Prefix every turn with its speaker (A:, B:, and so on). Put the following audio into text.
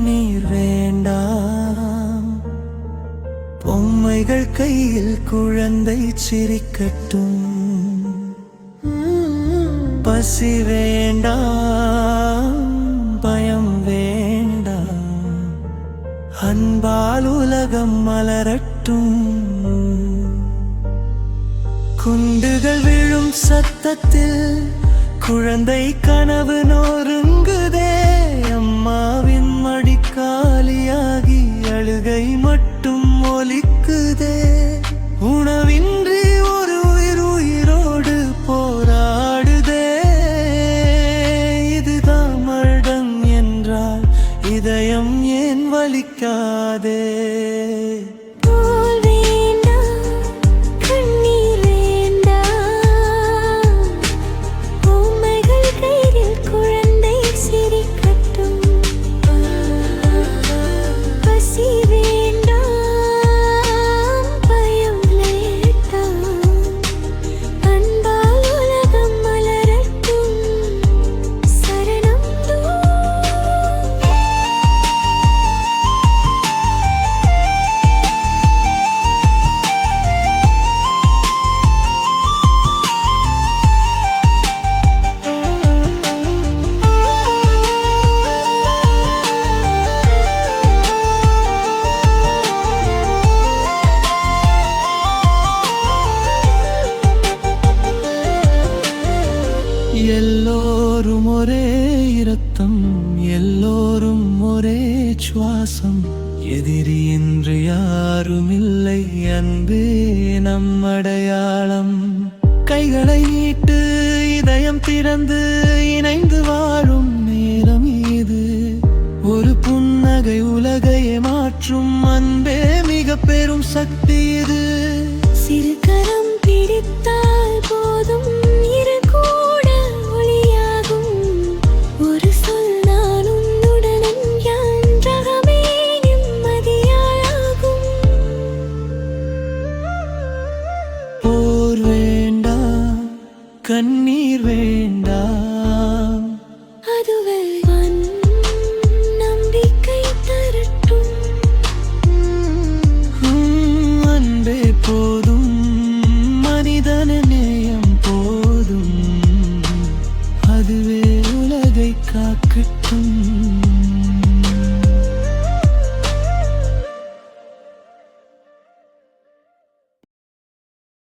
A: கண்ணீர் வேண்டாம். பொம்மைகள் கையில் குழந்தை சிரிக்கட்டும். பசி வேண்டாம், பயம் வேண்டாம், அன்பால் உலகம் மலரட்டும். குண்டுகள் விழும் சத்தத்தில் குழந்தை கனவு நொறுங்குதே. அம்மாவின் மடிக்காலியாகி அழுகை மட்டும் ஒலிக்குதே. உணவின்றி ஒரு உயிர் உயிரோடு போராடுதே. இதுதான் மரணம் என்றால் இதயம் ஏன் வலிக்காதே? எல்லோரும் ஒரே இரத்தம், எல்லோரும் ஒரே சுவாசம். எதிரி என்று யாரும் இல்லை, அன்பே நம் அடையாளம். கைகளை நீட்டு, இதயம் திறந்து இணைந்து வாழும் நேரம் இது. ஒரு புன்னகை உலகையே மாற்றும், அன்பே மிக பெரும் சக்தி இது.
B: சிறு கரம் பிடித்தால் போதும், இரு கூட ஒளியாகும். ஒரு சொல் நான் உன்னுடன் என்றகமே நிம்மதியாகும்.
A: போர் வேண்டாம், கண்ணீர் வேண்டாம்,
B: அதுவே நம்பிக்கை தரட்டும்.
A: அன்பே போதும், மனிதன நேயம் போதும், அதுவே உலகை காக்கட்டும்.